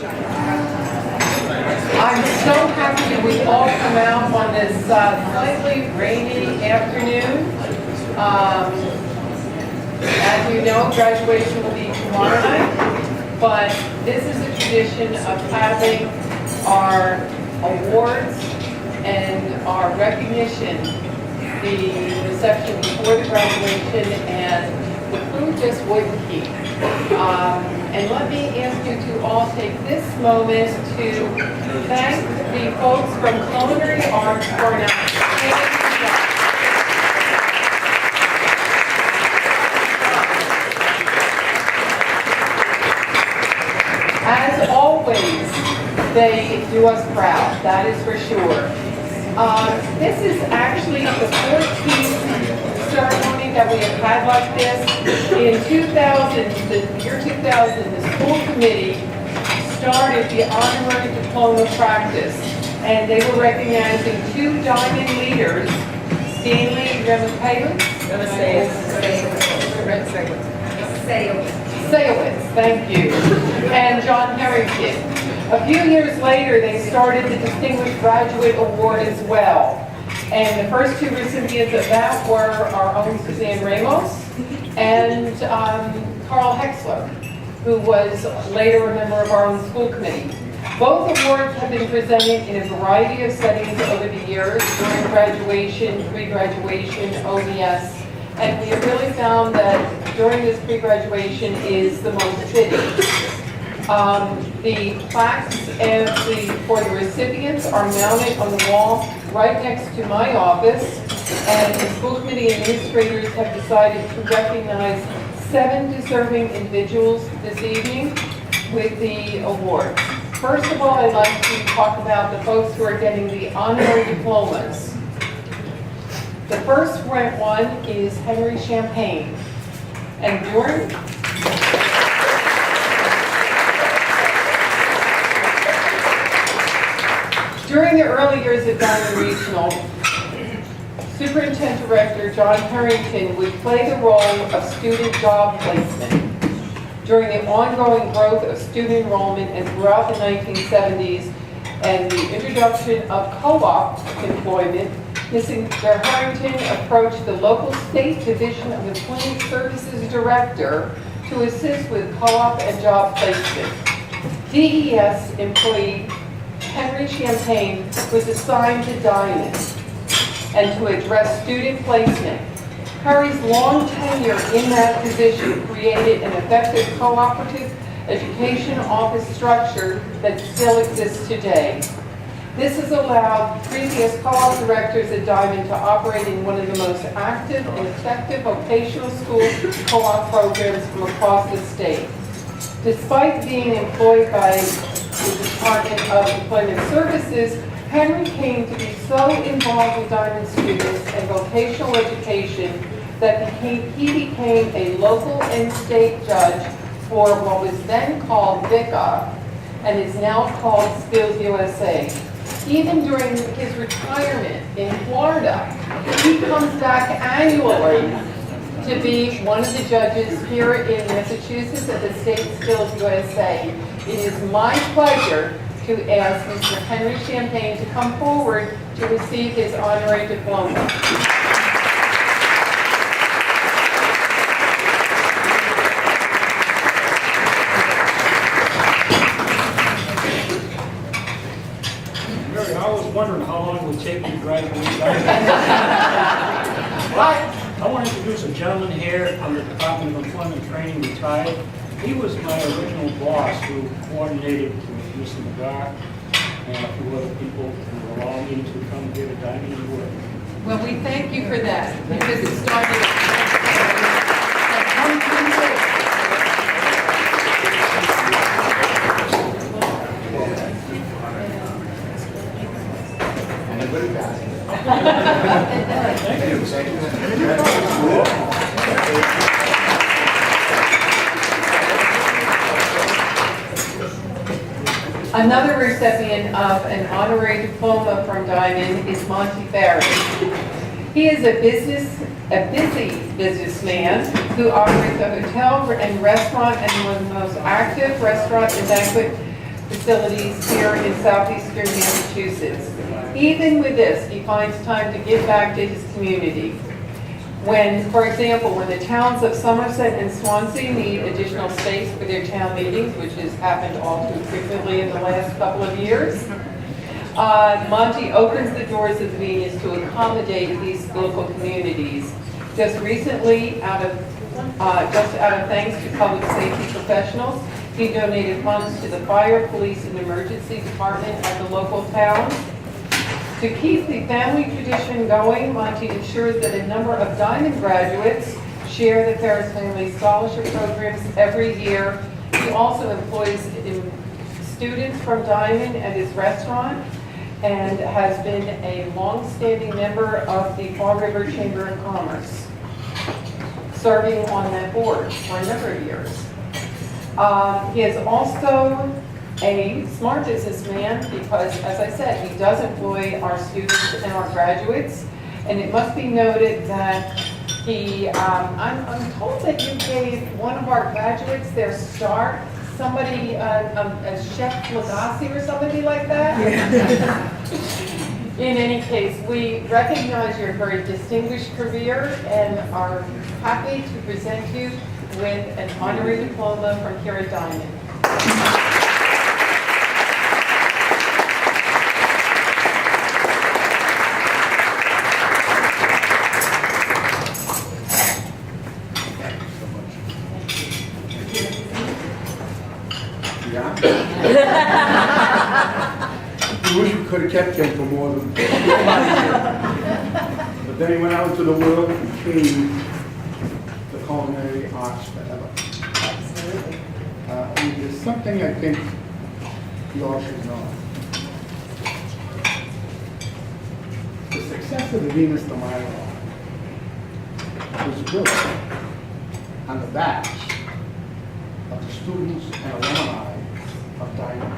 I'm so happy we all come out on this slightly rainy afternoon. As you know, graduation will be tomorrow night, but this is a tradition of having our awards and our recognition, the reception before the graduation, and the food just wouldn't keep. And let me ask you to all take this moment to thank the folks from Culinary Arts for an outstanding job. As always, they do us proud, that is for sure. This is actually the 14th ceremony that we have had like this. In 2000, the year 2000, the school committee started the Honorary Diploma practice, and they were recognizing 2 diamond leaders, Stanley Salewitz, thank you, and John Harrington. A few years later, they started the Distinguished Graduate Award as well. And the first 2 recipients of that were our own Suzanne Ramos and Carl Hexler, who was later a member of our own school committee. Both awards have been presented in a variety of settings over the years, during graduation, pre-graduation, OBS, and we have really found that during this pre-graduation is the most fitting. The plaques for the recipients are mounted on the wall right next to my office, and the school committee administrators have decided to recognize 7 deserving individuals this evening with the awards. First of all, I'd like to talk about the folks who are getting the honorary diplomas. The first one is Henry Champagne. And during the early years of Diman Regional, Superintendent-Director John Harrington would play the role of student job placement. During the ongoing growth of student enrollment and throughout the 1970s and the introduction of co-op employment, Mr. Harrington approached the local state division of Employment Services Director to assist with co-op and job placement. DES employee Henry Champagne was assigned to Diman and to address student placement. Harry's long tenure in that position created an effective cooperative education office structure that still exists today. This has allowed previous co-op directors at Diman to operate in one of the most active and effective vocational school co-op programs from across the state. Despite being employed by the Department of Employment Services, Henry came to be so involved with Diman students and vocational education that he became a local and state judge for what was then called VICA and is now called Skills USA. Even during his retirement in Florida, he comes back annually to be one of the judges here in Massachusetts at the State Skills USA. It is my pleasure to ask Mr. Henry Champagne to come forward to receive his honorary diploma. I was wondering how long it would take me to graduate. I want to introduce a gentleman here from the Department of Employment Training, retired. He was my original boss who coordinated with Mr. McGar and a few other people who allowed me to come here to Diman and work. Well, we thank you for that, because it started Another recipient of an honorary diploma from Diman is Monte Ferris. He is a busy businessman who operates a hotel and restaurant and one of the most active restaurant and banquet facilities here in southeastern Massachusetts. Even with this, he finds time to give back to his community. When, for example, when the towns of Somerset and Swansea need additional space for their town meetings, which has happened all too frequently in the last couple of years, Monte opens the doors of Venus to accommodate these local communities. Just recently, out of thanks to public safety professionals, he donated funds to the fire, police, and emergency department at the local town. To keep the family tradition going, Monte ensures that a number of Diman graduates share the Ferris Family Scholarship programs every year. He also employs students from Diman at his restaurant and has been a long-standing member of the Fall River Chamber of Commerce, serving on that board for a number of years. He is also a smart businessman because, as I said, he does employ our students and our graduates. And it must be noted that he, I'm told that you gave one of our graduates their start, somebody, a Chef Lagasse or somebody like that. In any case, we recognize your very distinguished career and are happy to present you with an honorary diploma from here at Diman. I wish we could have kept him for more than. But then he went out into the world and became the culinary arts forever. Absolutely. And there's something I think you all should know. The success of the Venus de Milo was built on the backs of the students and alumni of Diman.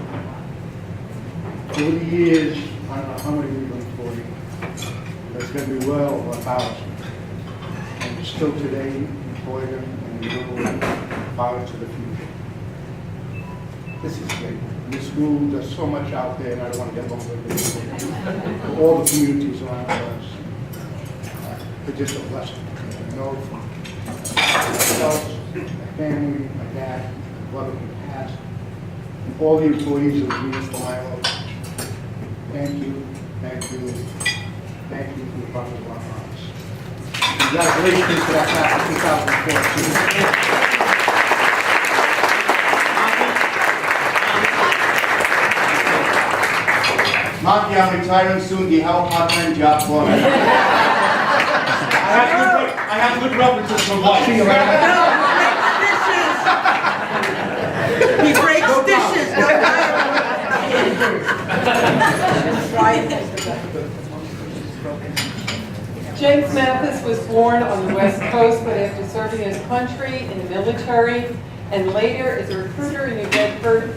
Over the years, I don't know how many we've employed, but it's going to be well over 1,000. And still today, employ them and we will follow to the future. This is great. In this school, there's so much out there, and I don't want to get over it. All the communities around us, it's just a blessing. You know, myself, my family, my dad, my brother who passed, and all the employees of the Venus de Milo. Thank you, thank you, thank you from the bottom of our hearts. Congratulations to that class of 2014. Monty, I'm retiring soon. Do you have a part-time job for me? I have good references from wife. See you later. He breaks dishes. James Mathis was born on the West Coast, but after serving his country in the military and later as a recruiter in New Bedford,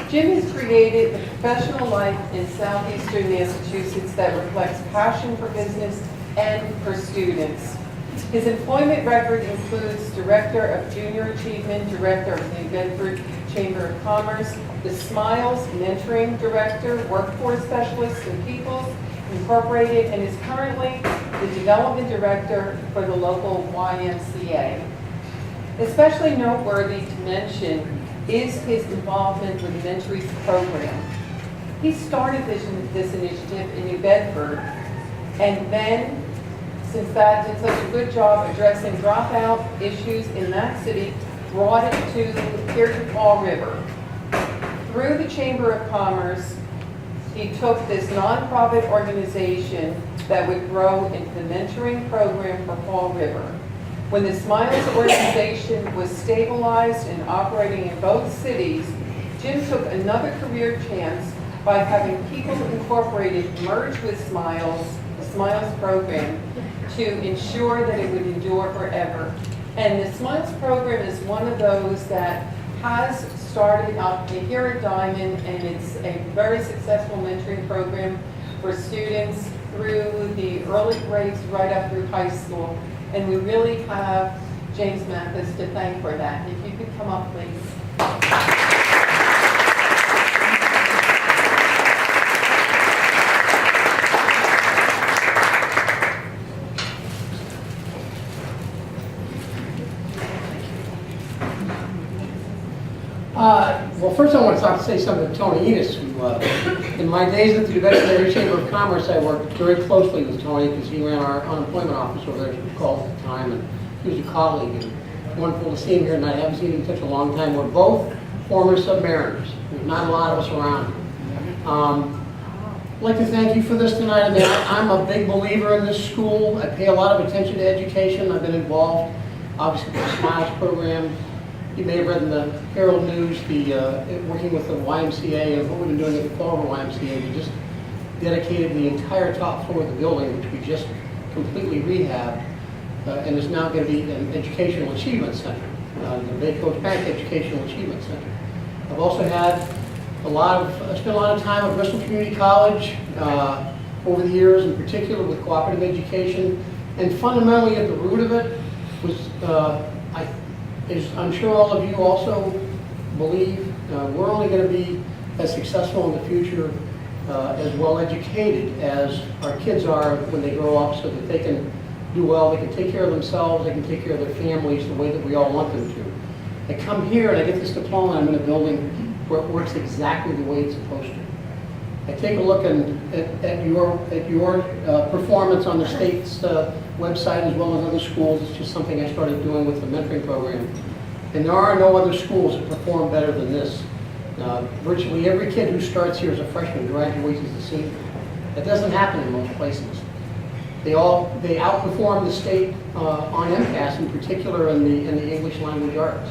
Jim has created a professional life in southeastern Massachusetts that reflects passion for business and for students. His employment record includes Director of Junior Achievement, Director of the New Bedford Chamber of Commerce, the Smiles Mentoring Director, Workforce Specialist in Peoples Incorporated, and is currently the Development Director for the local YMCA. Especially noteworthy to mention is his involvement with the Mentoring program. He started this initiative in New Bedford, and then, since that did such a good job addressing dropout issues in that city, brought it here to Fall River. Through the Chamber of Commerce, he took this nonprofit organization that would grow into the mentoring program for Fall River. When the Smiles organization was stabilized and operating in both cities, Jim took another career chance by having People Incorporated merge with Smiles, the Smiles program, to ensure that it would endure forever. And the Smiles program is one of those that has started up here at Diman, and it's a very successful mentoring program for students through the early grades right up through high school. And we really have James Mathis to thank for that. If you could come up, please. Well, first I want to say something to Tony Enos, who, in my days at the Veterinary Chamber of Commerce, I worked very closely with Tony because he ran our unemployment office over there, as it was called at the time, and he was a colleague, and wonderful to see him here tonight. I haven't seen him in such a long time. We're both former submariners. There's not a lot of us around. I'd like to thank you for this tonight. I mean, I'm a big believer in this school. I pay a lot of attention to education. I've been involved, obviously, with the SMILES program. You may have read in the Herald News, working with the YMCA and what we've been doing at the Clover YMCA. We just dedicated the entire top floor of the building, which we just completely rehabbed, and is now going to be an educational achievement center, the Bay Coast Bank Educational Achievement Center. I've also had spent a lot of time at Bristol Community College over the years, in particular with cooperative education, and fundamentally at the root of it was, I'm sure all of you also believe, we're only going to be as successful in the future, as well educated as our kids are when they grow up, so that they can do well, they can take care of themselves, they can take care of their families the way that we all want them to. I come here and I get this diploma, and I'm in a building where it works exactly the way it's supposed to. I take a look at your performance on the state's website, as well as other schools. It's just something I started doing with the mentoring program. And there are no other schools that perform better than this. Virtually every kid who starts here as a freshman graduates as a senior. That doesn't happen in most places. They outperform the state on MCAS, in particular in the English language arts.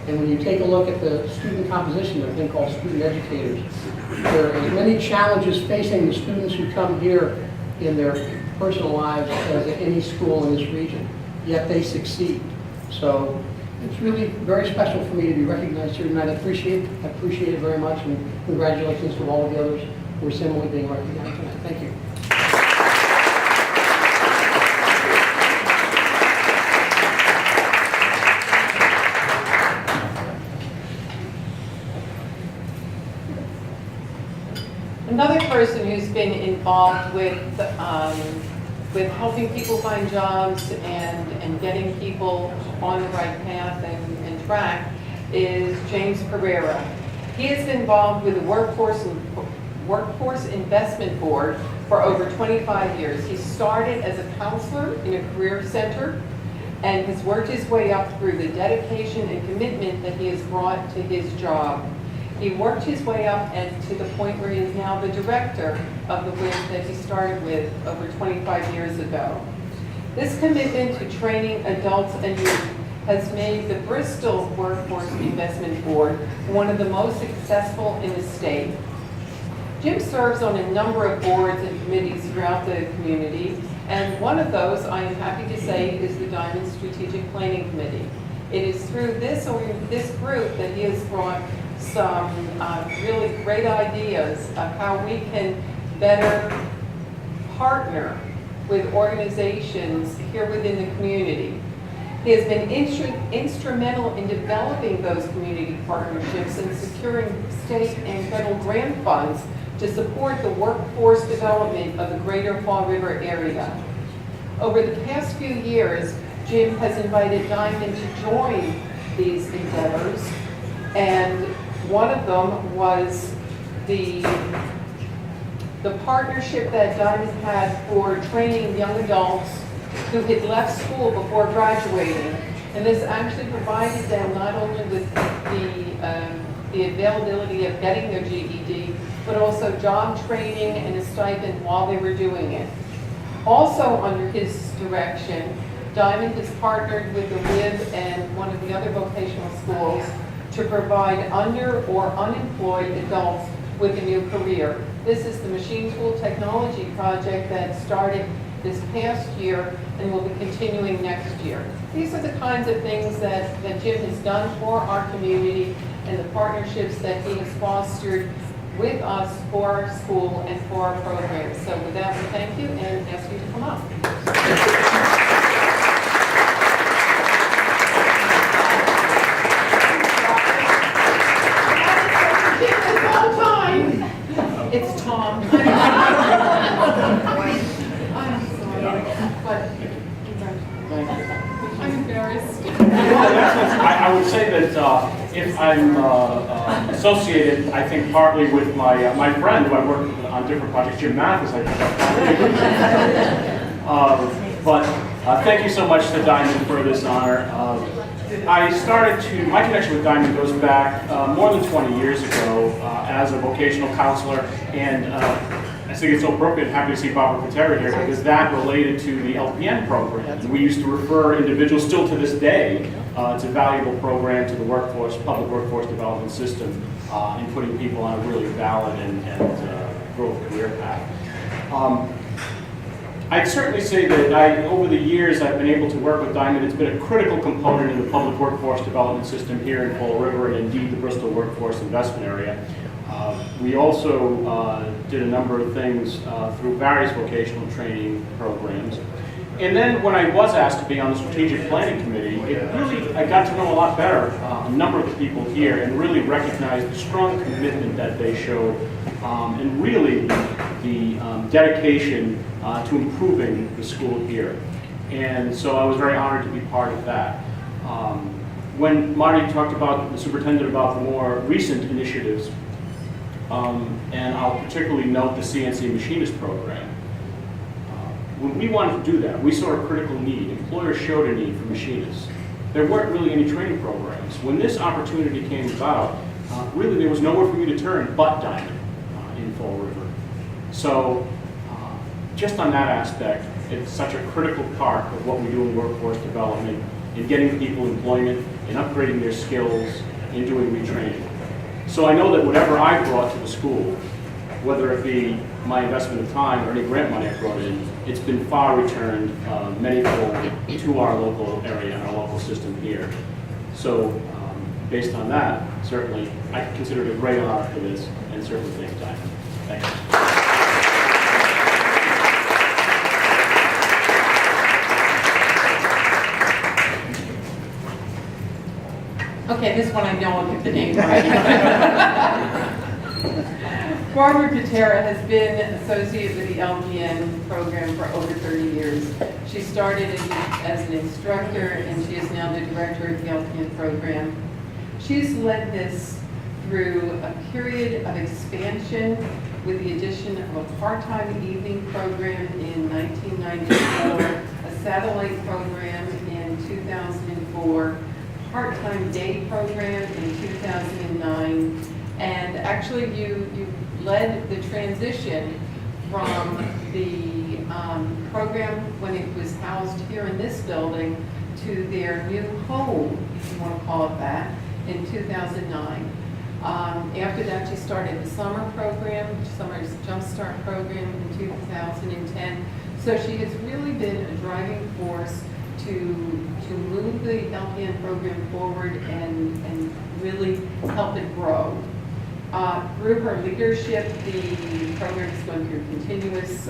And when you take a look at the student composition, there's a thing called student educators. There are as many challenges facing the students who come here in their personal lives as at any school in this region, yet they succeed. So it's really very special for me to be recognized here tonight. I appreciate it very much, and congratulations to all of the others who are similarly being recognized tonight. Thank you. Another person who's been involved with helping people find jobs and getting people on the right path and track is James Perreira. He has been involved with the Workforce Investment Board for over 25 years. He started as a counselor in a career center and has worked his way up through the dedication and commitment that he has brought to his job. He worked his way up and to the point where he is now the director of the WIC that he started with over 25 years ago. This commitment to training adults and youth has made the Bristol Workforce Investment Board one of the most successful in the state. Jim serves on a number of boards and committees throughout the community, and one of those, I am happy to say, is the Diman Strategic Planning Committee. It is through this group that he has brought some really great ideas of how we can better partner with organizations here within the community. He has been instrumental in developing those community partnerships and securing state and federal grant funds to support the workforce development of the greater Fall River area. Over the past few years, Jim has invited Diman to join these endeavors, and one of them was the partnership that Diman had for training young adults who had left school before graduating. And this actually provided them not only with the availability of getting their GED, but also job training and a stipend while they were doing it. Also under his direction, Diman has partnered with the WIB and one of the other vocational schools to provide under or unemployed adults with a new career. This is the Machine Tool Technology project that started this past year and will be continuing next year. These are the kinds of things that Jim has done for our community and the partnerships that he has fostered with us for our school and for our programs. So with that, we thank you and ask you to come up. It's Tom. I'm sorry, but I'm embarrassed. I would say that if I'm associated, I think partly with my friend who I work with on different projects, Jim Mathis, I think. But thank you so much to Diman for this honor. My connection with Diman goes back more than 20 years ago as a vocational counselor, and I think it's so appropriate and happy to see Barbara Pitera here because that related to the LPN program. And we used to refer individuals still to this day. It's a valuable program to the workforce, public workforce development system in putting people on a really valid and growth career path. I'd certainly say that over the years I've been able to work with Diman. It's been a critical component in the public workforce development system here in Fall River and indeed the Bristol workforce investment area. We also did a number of things through various vocational training programs. And then when I was asked to be on the strategic planning committee, I got to know a lot better a number of the people here and really recognized the strong commitment that they showed and really the dedication to improving the school here. And so I was very honored to be part of that. When Marty talked about, the superintendent, about the more recent initiatives, and I'll particularly note the CNC machinist program. When we wanted to do that, we saw a critical need. Employers showed a need for machinists. There weren't really any training programs. When this opportunity came about, really there was nowhere for me to turn but Diman in Fall River. So just on that aspect, it's such a critical part of what we do in workforce development, in getting people employment, in upgrading their skills, in doing retraining. So I know that whatever I brought to the school, whether it be my investment of time or any grant money I brought in, it's been far returned manyfold to our local area and our local system here. So based on that, certainly I consider it a great honor for this and certainly thank Diman. Thank you. Okay, this one I know I'll get the name right. Barbara Pitera has been associated with the LPN program for over 30 years. She started as an instructor and she is now the director of the LPN program. She's led this through a period of expansion with the addition of a part-time evening program in 1994, a satellite program in 2004, part-time day program in 2009, and actually you led the transition from the program when it was housed here in this building to their new home, if you want to call it that, in 2009. After that, she started the summer program, Summer's Jumpstart program in 2010. So she has really been a driving force to move the LPN program forward and really help it grow. Through her leadership, the program is going through continuous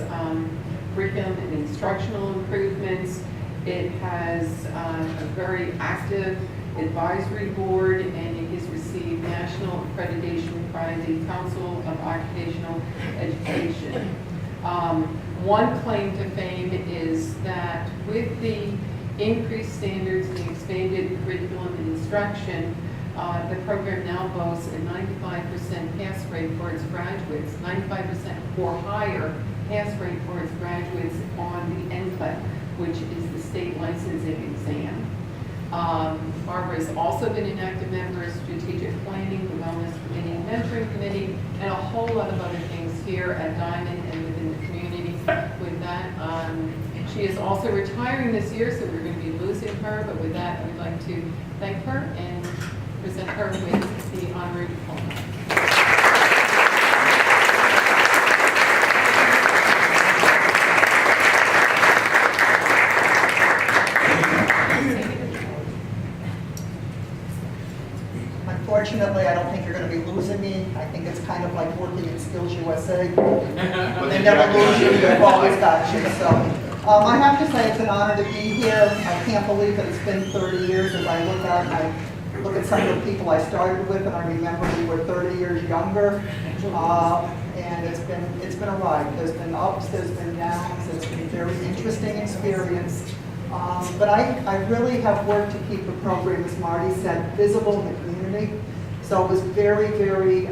curriculum and instructional improvements. It has a very active advisory board, and it has received national accreditation by the Council of Occupational Education. One claim to fame is that with the increased standards and the expanded curriculum and instruction, the program now boasts a 95% pass rate for its graduates, 95% or higher pass rate for its graduates on the NCLEX, which is the state licensing exam. Barbara has also been an active member of strategic planning, the wellness committee, mentoring committee, and a whole lot of other things here at Diman and within the community. With that, she is also retiring this year, so we're going to be losing her, but with that, I would like to thank her and present her with the honorary diploma. Unfortunately, I don't think you're going to be losing me. I think it's kind of like working in Skills USA. They never lose you, they've always got you. So I have to say it's an honor to be here. I can't believe that it's been 30 years as I look out and I look at some of the people I started with, and I remember we were 30 years younger. And it's been a ride. There's been ups, there's been downs. It's been a very interesting experience. But I really have worked to keep the program, as Marty said, visible in the community. So it was very, very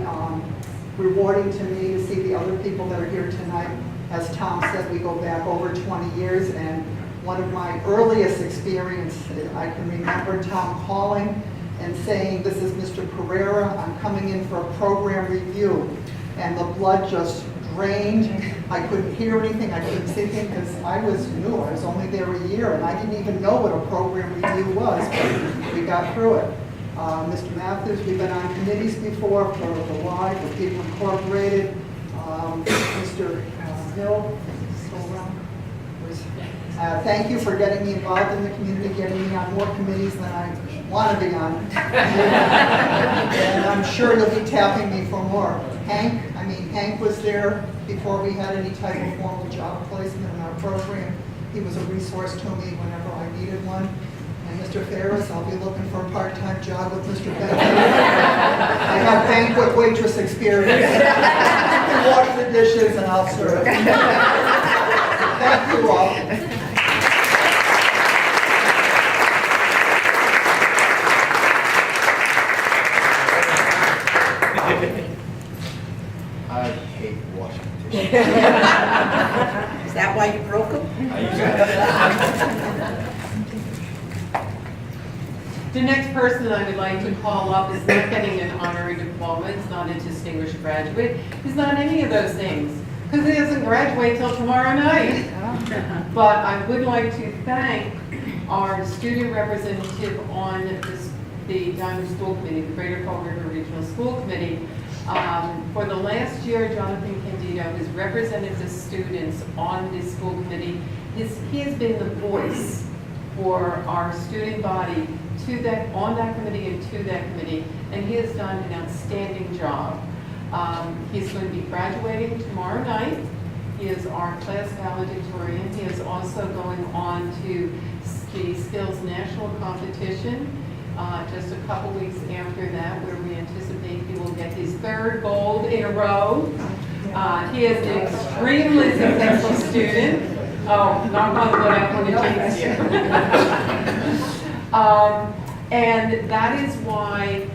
rewarding to me to see the other people that are here tonight. As Tom said, we go back over 20 years, and one of my earliest experiences, I can remember Tom calling and saying, "This is Mr. Perreira, I'm coming in for a program review." And the blood just drained. I couldn't hear anything, I couldn't see anything, because I was new, I was only there a year, and I didn't even know what a program review was, but we got through it. Mr. Matthews, we've been on committees before for the Y, for People Incorporated. Mr. Hill, still around? Thank you for getting me involved in the community, getting me on more committees than I want to be on. And I'm sure you'll be tapping me for more. Hank was there before we had any type of formal job placement in our program. He was a resource to me whenever I needed one. And Mr. Ferris, I'll be looking for a part-time job with Mr. Bentley. I have banquet waitress experience. You can wash the dishes and I'll serve. Thank you all. I hate washing dishes. Is that why you broke them? The next person I would like to call up is not getting an honorary diploma, is not a distinguished graduate, is not any of those things, because he doesn't graduate till tomorrow night. But I would like to thank our student representative on the Diamond School Committee, the Greater Fall River Regional School Committee. For the last year, Jonathan Candido has represented the students on this school committee. He has been the voice for our student body on that committee and to that committee, and he has done an outstanding job. He's going to be graduating tomorrow night. He is our class valedictorian. He is also going on to the Skills National Competition just a couple weeks after that, where we anticipate he will get his third gold in a row. He is an extremely successful student. Oh, knock on wood, I want to jinx you. And that is why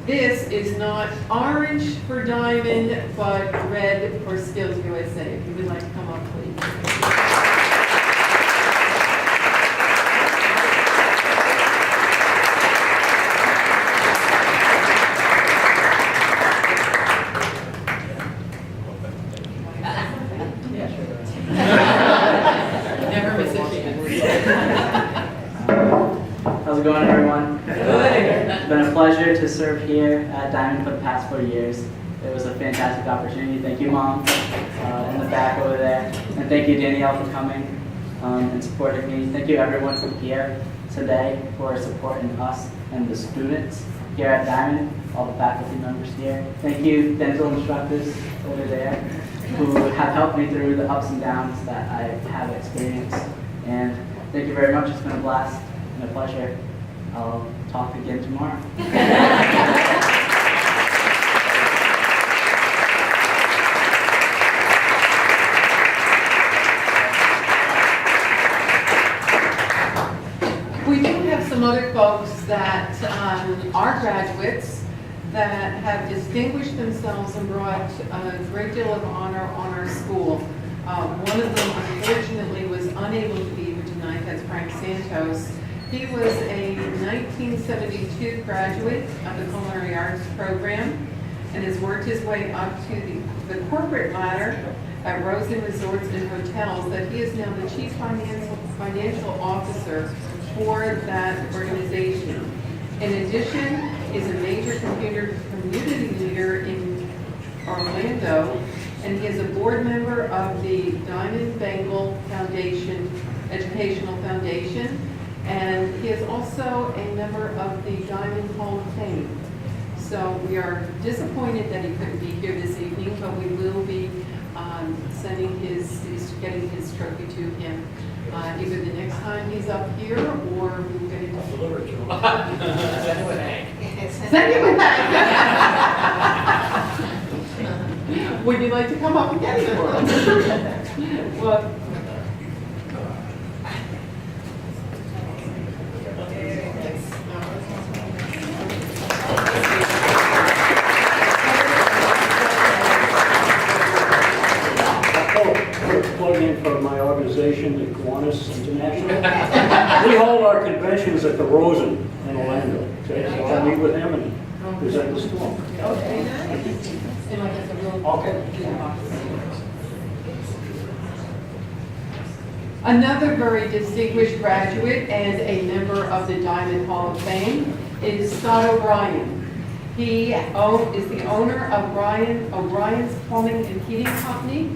this is not orange for Diamond, but red for Skills USA. If you would like to come up, please. Never miss a chance. How's it going, everyone? Good. It's been a pleasure to serve here at Diamond for the past 4 years. It was a fantastic opportunity. Thank you, Mom, in the back over there. And thank you, Danielle, for coming and supporting me. Thank you, everyone from here today for supporting us and the students here at Diamond, all the faculty members here. Thank you, dental instructors over there, who have helped me through the ups and downs that I have experienced. And thank you very much. It's been a blast and a pleasure. I'll talk again tomorrow. We do have some other folks that are graduates that have distinguished themselves and brought a great deal of honor on our school. One of them, unfortunately, was unable to be here tonight. That's Frank Santos. He was a 1972 graduate of the Culinary Arts program and has worked his way up to the corporate ladder at Rosen Resorts and Hotels, that he is now the Chief Financial Officer for that organization. In addition, is a major community leader in Orlando, and he is a board member of the Diamond Bengal Foundation, Educational Foundation, and he is also a member of the Diamond Hall of Fame. So we are disappointed that he couldn't be here this evening, but we will be sending getting his trophy to him either the next time he's up here, or we'll get it. Deliver it to him. Send him with that. Would you like to come up and get it for us? Well, Miss International. We hold our conventions at the Rosen in Orlando. Okay, so I'll meet with him and present this to him. Okay. And like it's a real. Okay. Another very distinguished graduate and a member of the Diamond Hall of Fame is Scott O'Brien. He is the owner of O'Brien's Plumbing and Heating Company.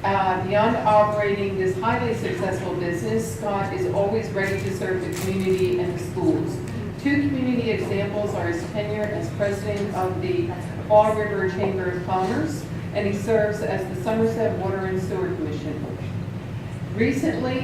Beyond operating this highly successful business, Scott is always ready to serve the community and the schools. Two community examples are his tenure as president of the Fall River Chamber of Commerce, and he serves as the Somerset Water and Sewer Commission. Recently,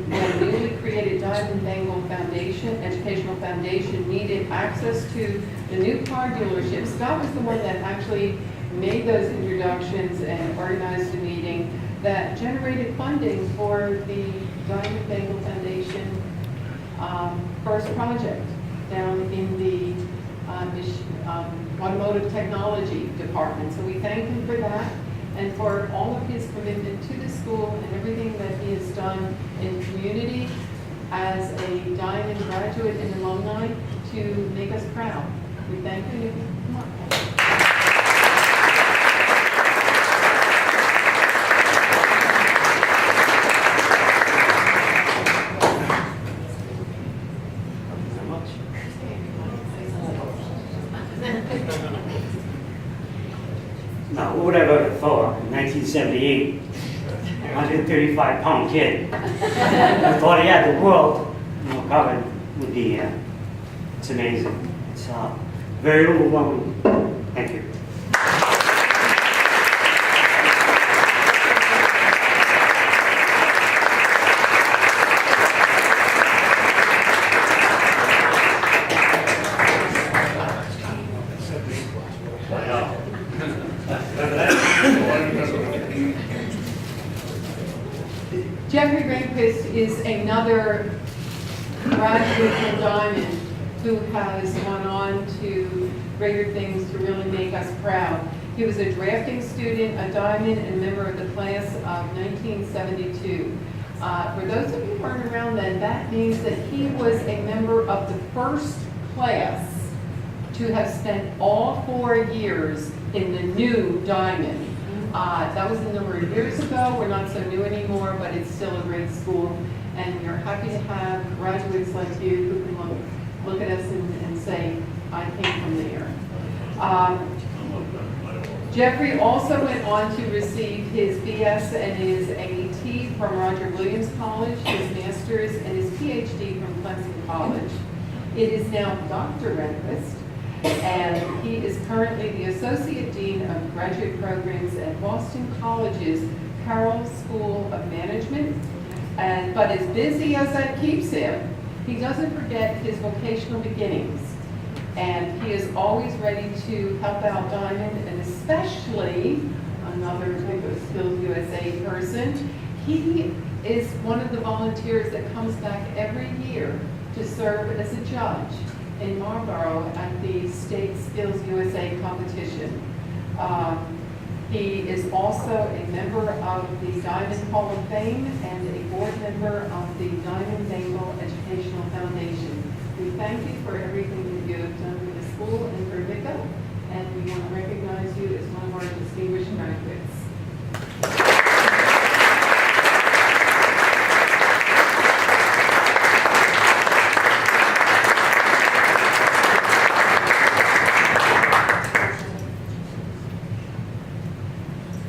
when the newly created Diamond Bengal Foundation, Educational Foundation, needed access to the new car dealership, Scott was the one that actually made those introductions and organized a meeting that generated funding for the Diamond Bengal Foundation first project down in the automotive technology department. So we thank him for that and for all of his commitment to the school and everything that he has done in the community as a Diamond graduate and alumni to make us proud. We thank you. Come on. Now, who would I voted for in 1978? 135-pound kid. I thought he had the world, covered with the, it's amazing. It's very overwhelming. Thank you. Jeffrey Ringuest is another graduate from Diamond who has gone on to greater things to really make us proud. He was a drafting student, a Diamond, and member of the class of 1972. For those of you who aren't around then, that means that he was a member of the first class to have spent all 4 years in the new Diamond. That was a number of years ago. We're not so new anymore, but it's still a great school. And we're happy to have graduates like you who can look at us and say, I came from there. Jeffrey also went on to receive his BS and his AET from Roger Williams College, his master's, and his PhD from Clemson College. It is now Dr. Ringuest, and he is currently the Associate Dean of Graduate Programs at Boston College's Carroll School of Management. But as busy as that keeps him, he doesn't forget his vocational beginnings. And he is always ready to help out Diamond, and especially another type of Skills USA person. He is one of the volunteers that comes back every year to serve as a judge in Marlborough at the State Skills USA competition. He is also a member of the Diamond Hall of Fame and a board member of the Diamond Bengal Educational Foundation. We thank you for everything that you have done for the school and for VICA, and we want to recognize you as one of our distinguished graduates.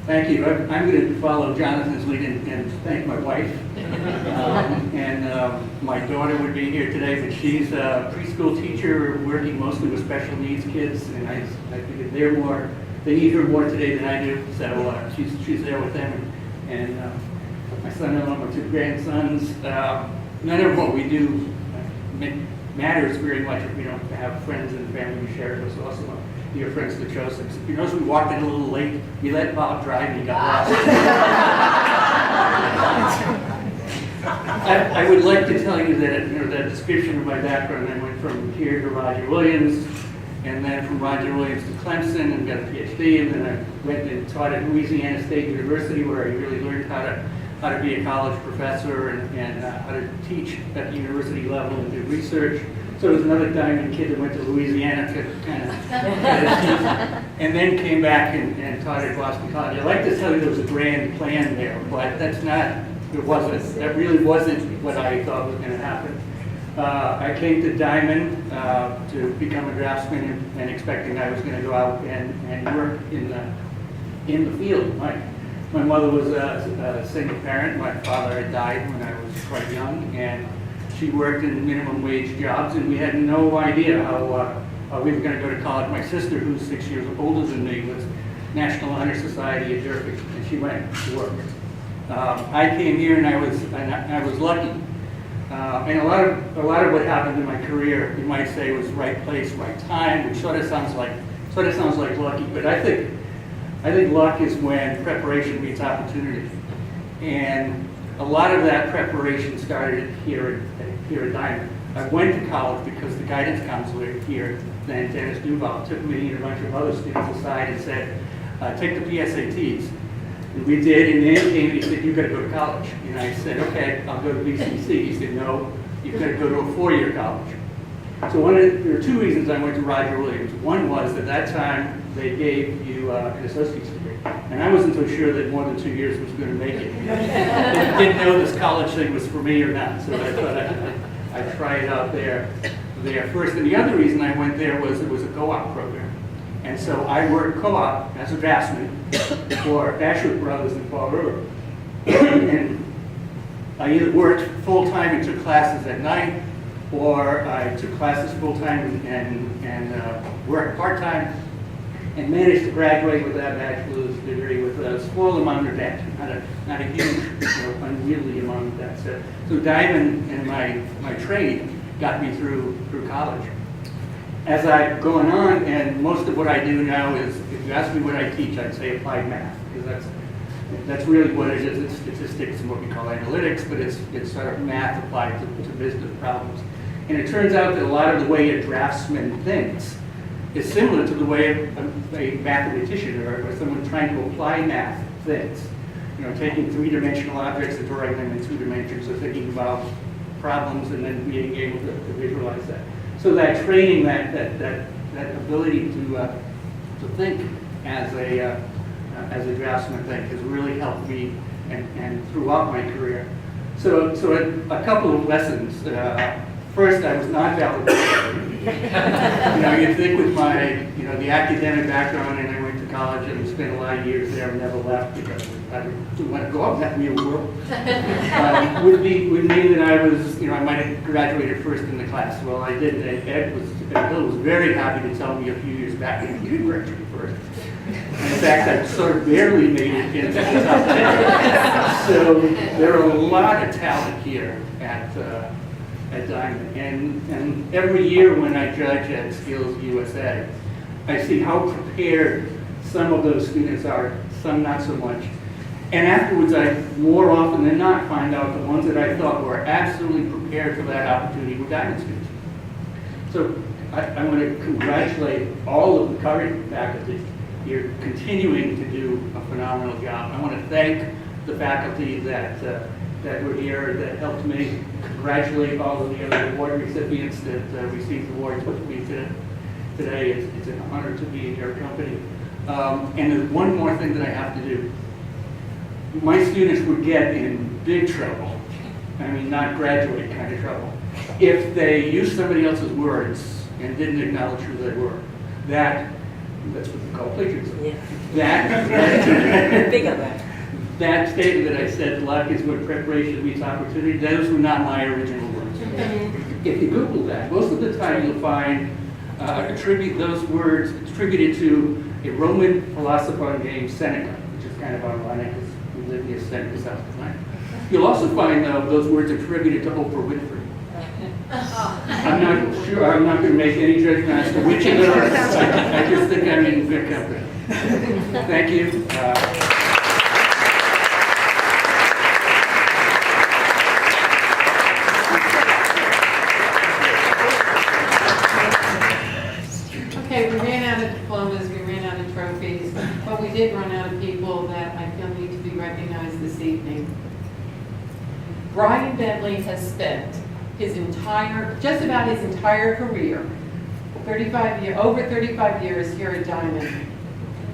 Thank you. I'm going to follow Jonathan's lead and thank my wife. My daughter would be here today, but she's a preschool teacher working mostly with special needs kids, and I think they need her more today than I do, so she's there with them. And my son-in-law, my two grandsons, none of what we do matters very much if we don't have friends and family who share with us also. Dear friends of the Josephs. If you notice we walked in a little late, we let Bob drive and he got lost. I would like to tell you that, that description of my background, I went from here to Roger Williams, and then from Roger Williams to Clemson and got a PhD, and then I went and taught at Louisiana State University where I really learned how to how to be a college professor and how to teach at the university level and do research. So there was another Diamond kid that went to Louisiana to kind of and then came back and taught at Boston College. I'd like to tell you there was a grand plan there, but that's not, it wasn't. That really wasn't what I thought was going to happen. I came to Diamond to become a draftsman and expecting I was going to go out and work in the field. My mother was a single parent. My father had died when I was quite young, and she worked in minimum wage jobs, and we had no idea how we were going to go to college. My sister, who's 6 years older than me, was National Honor Society at Durfee, and she went to work. I came here and I was lucky. And a lot of what happened in my career, you might say, was right place, right time, which sort of sounds like lucky. But I think luck is when preparation meets opportunity. And a lot of that preparation started here at Diamond. I went to college because the guidance counselor here, then Dennis Duval, took me and a bunch of other students aside and said, take the PSATs. And we did, and then came and he said, you've got to go to college. And I said, okay, I'll go to BCC. He said, no, you've got to go to a four-year college. So there are two reasons I went to Roger Williams. One was at that time they gave you an associate's degree. And I wasn't so sure that more than 2 years was going to make it. Didn't know this college thing was for me or not, so I thought I'd try it out there first. And the other reason I went there was it was a co-op program. And so I worked co-op as a draftsman for Ashwood Brothers in Fall River. And I either worked full-time and took classes at night, or I took classes full-time and worked part-time, and managed to graduate with that bachelor's degree with a small amount of debt, not a huge, unwieldy amount of debt. So Diamond and my trade got me through college. As I've gone on, and most of what I do now is, if you ask me what I teach, I'd say applied math, because that's really what it is. It's statistics and what we call analytics, but it's sort of math applied to business problems. And it turns out that a lot of the way a draftsman thinks is similar to the way a mathematician or someone trying to apply math thinks. Taking three-dimensional objects and drawing them in 2 dimensions, or thinking about problems and then being able to visualize that. So that training, that ability to think as a draftsman think has really helped me and throughout my career. So a couple of lessons. First, I was not valedictorian. You'd think with my the academic background, and I went to college and spent a lot of years there and never left because I didn't want to go out in that real world. Would mean that I was, I might have graduated first in the class. Well, I didn't. Bill was very happy to tell me a few years back, you didn't graduate first. And in fact, I sort of barely made it into the top 10. So there are a lot of talent here at Diamond. And every year when I judge at Skills USA, I see how prepared some of those students are, some not so much. And afterwards, I more often than not find out the ones that I thought were absolutely prepared for that opportunity were Diamond students. So I want to congratulate all of the current faculty. You're continuing to do a phenomenal job. I want to thank the faculty that were here, that helped me. Congratulate all of the other award recipients that received awards with me today. It's an honor to be in your company. And there's one more thing that I have to do. My students would get in big trouble, I mean not graduate kind of trouble, if they used somebody else's words and didn't acknowledge who they were. That's what we call plagiarism. Yeah. Big on that. That statement that I said, luck is when preparation meets opportunity, those were not my original words. If you Google that, most of the time you'll find those words attributed to a Roman philosopher named Seneca, which is kind of ironic because we live near Seneca, South Carolina. You'll also find those words attributed to Oprah Winfrey. I'm not sure, I'm not going to make any judgment as to which of those. I just think I'm in good company. Thank you. Okay, we ran out of diplomas, we ran out of trophies, but we did run out of people that I feel need to be recognized this evening. Brian Bentley has spent just about his entire career, over 35 years here at Diman.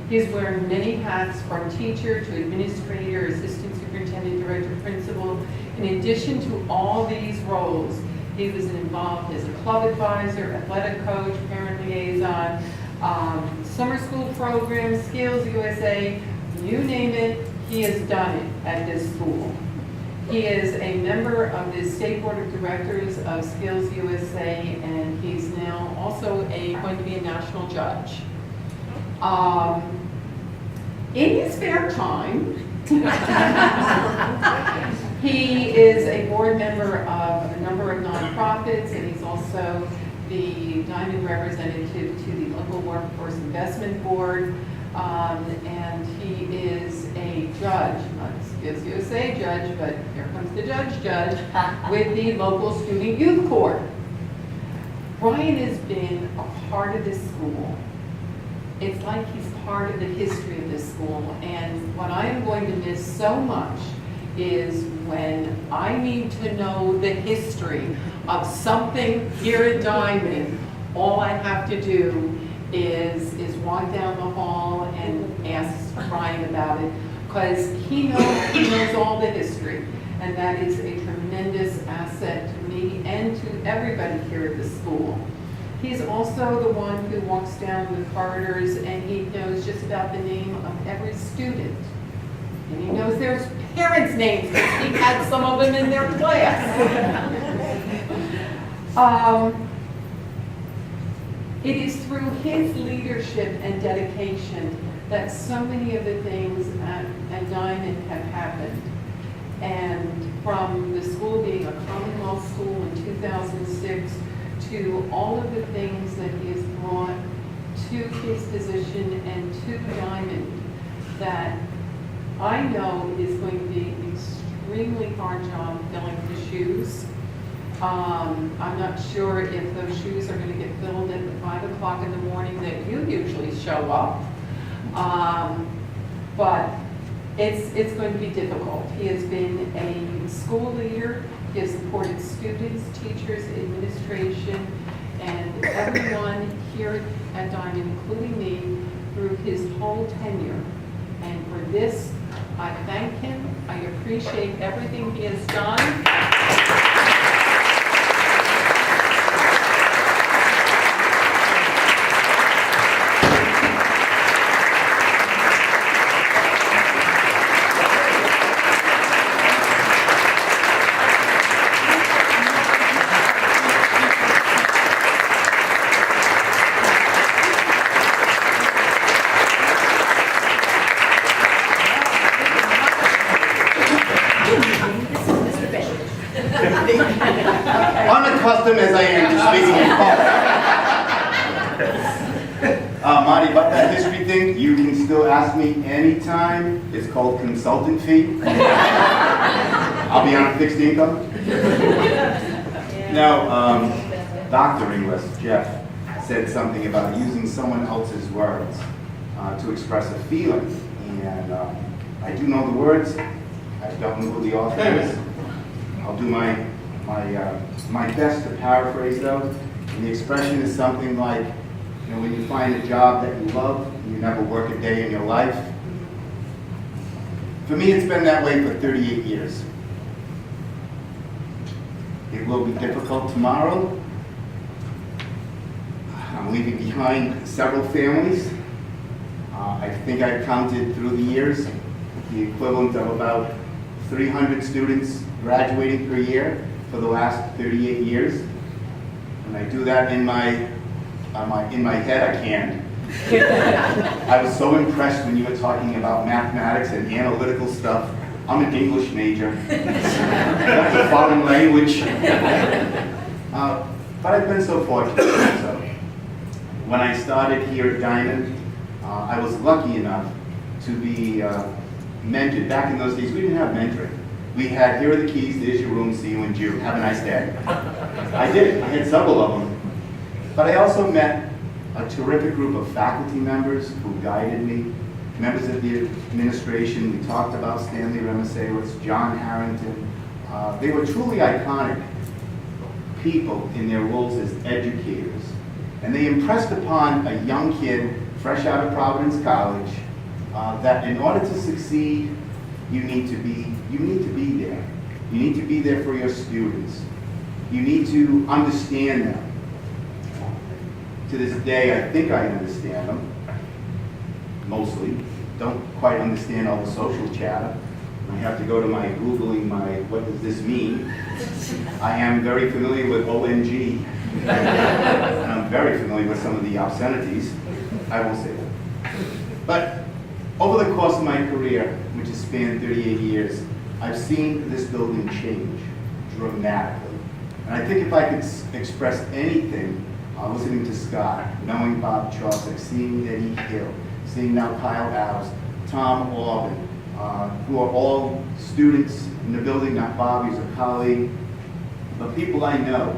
He is wearing many hats, from teacher to administrator, assistant superintendent-director, principal. In addition to all these roles, he was involved as a club advisor, athletic coach, parent liaison, summer school program, Skills USA, you name it, he has done it at this school. He is a member of the State Board of Directors of Skills USA, and he's now also going to be a national judge. In his spare time, he is a board member of a number of nonprofits, and he's also the Diman representative to the local Workforce Investment Board, and he is a judge, not Skills USA judge, but here comes the judge, with the local Student Youth Court. Brian has been a part of this school. It's like he's part of the history of this school, and what I am going to miss so much is when I need to know the history of something here at Diman, all I have to do is walk down the hall and ask Brian about it, because he knows all the history, and that is a tremendous asset to me and to everybody here at the school. He's also the one who walks down the corridors, and he knows just about the name of every student. And he knows their parents' names, because he had some of them in their class. It is through his leadership and dedication that so many of the things at Diman have happened. And from the school being a Commonwealth school in 2006 to all of the things that he has brought to his position and to Diman, that I know is going to be an extremely hard job filling the shoes. I'm not sure if those shoes are going to get filled at 5 o'clock in the morning that you usually show up. But it's going to be difficult. He has been a school leader. He has supported students, teachers, administration, and everyone here at Diman, including me, through his whole tenure. And for this, I thank him. I appreciate everything he has done. Unaccustomed as I am to speaking in public. Marty, about that history thing, you can still ask me anytime. It's called consultant fee. I'll be on fixed income. Now, Dr. Ringuest, Jeff, said something about using someone else's words to express a feeling. And I do know the words. I don't know who the author is. I'll do my best to paraphrase those. And the expression is something like, you know, when you find a job that you love, and you never work a day in your life. For me, it's been that way for 38 years. It will be difficult tomorrow. I'm leaving behind several families. I think I've counted through the years the equivalent of about 300 students graduating per year for the last 38 years. When I do that in my head, I can't. I was so impressed when you were talking about mathematics and analytical stuff. I'm an English major. That's a foreign language. But I've been so fortunate. So when I started here at Diman, I was lucky enough to be mentored. Back in those days, we didn't have mentoring. We had, here are the keys, there's your room, see you in June, have a nice day. I did, I had several of them. But I also met a terrific group of faculty members who guided me, members of the administration. We talked about Stanley Remisewitz, John Harrington, They were truly iconic people in their roles as educators. And they impressed upon a young kid, fresh out of Providence College, that in order to succeed, you need to be there. You need to be there for your students. You need to understand them. To this day, I think I understand them, mostly. Don't quite understand all the social chatter. I have to go to my Googling what does this mean? I am very familiar with OMG. And I'm very familiar with some of the obscenities. I won't say that. But over the course of my career, which has spanned 38 years, I've seen this building change dramatically. And I think if I could express anything, listening to Scott, knowing Bob Chaucer, seeing Eddie Hill, seeing now Kyle Adams, Tom Orban, who are all students in the building, not Bob, he's a colleague, but people I know.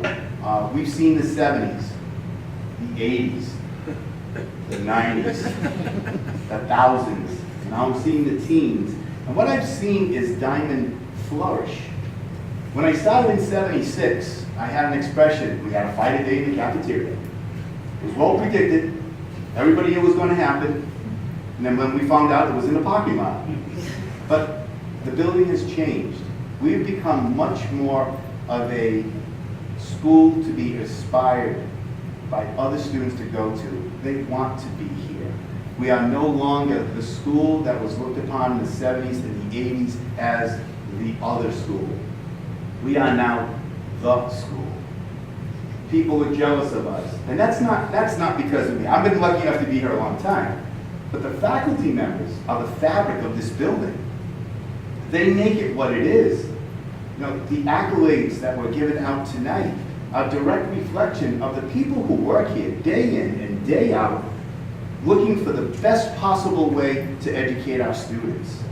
We've seen the 70s, the 80s, the 90s, the thousands, and now I'm seeing the teens. And what I've seen is Diman flourish. When I started in '76, I had an expression, we had a fight a day in the cafeteria. It was well predicted, everybody knew it was going to happen, and then when we found out, it was in the parking lot. But the building has changed. We've become much more of a school to be aspired by other students to go to. They want to be here. We are no longer the school that was looked upon in the 70s and the 80s as the other school. We are now the school. People are jealous of us. And that's not because of me. I've been lucky enough to be here a long time. But the faculty members are the fabric of this building. They make it what it is. You know, the accolades that were given out tonight are a direct reflection of the people who work here day in and day out, looking for the best possible way to educate our students.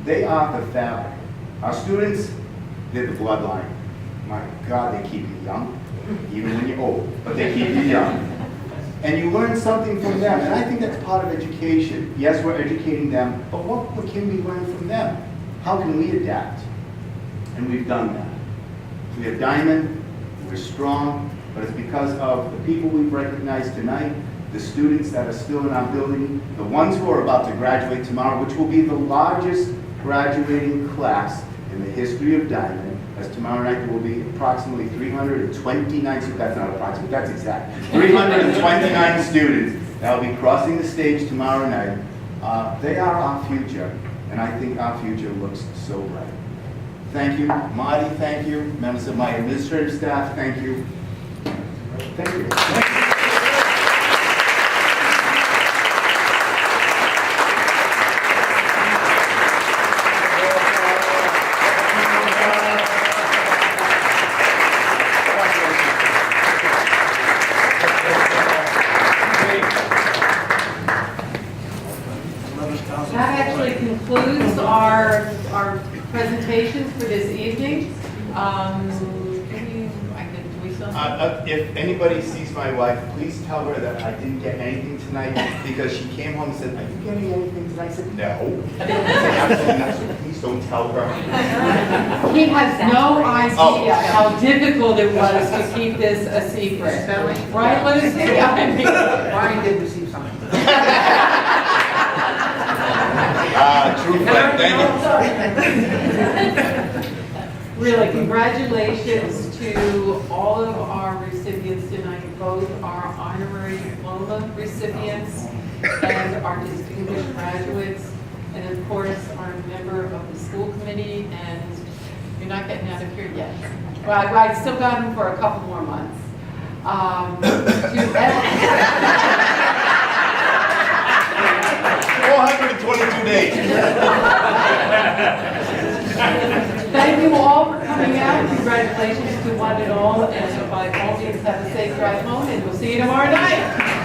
They are the fabric. Our students, they're the bloodline. My God, they keep you young, even when you're old, but they keep you young. And you learn something from them, and I think that's part of education. Yes, we're educating them, but what can we learn from them? How can we adapt? And we've done that. We have Diman, we're strong, but it's because of the people we've recognized tonight, the students that are still in our building, the ones who are about to graduate tomorrow, which will be the largest graduating class in the history of Diman, as tomorrow night there will be approximately 329, so that's not approximate, that's exact, 329 students that will be crossing the stage tomorrow night. They are our future, and I think our future looks so bright. Thank you. Marty, thank you. Members of my administrative staff, thank you. Thank you. That actually concludes our presentations for this evening. If anybody sees my wife, please tell her that I didn't get anything tonight because she came home and said, "Are you getting anything tonight?" I said, "No." I said, "Absolutely not." So please don't tell her. He has no idea how difficult it was to keep this a secret. Right, Lucy? Brian did receive something. True friend, thank you. Really, congratulations to all of our recipients tonight, both our honorary diploma recipients and our distinguished graduates, and of course, our member of the school committee, and you're not getting out of here yet. Well, I still got him for a couple more months. To 422 days. Thank you all for coming out. Congratulations to one and all. And by all means, have a safe drive home, and we'll see you tomorrow night.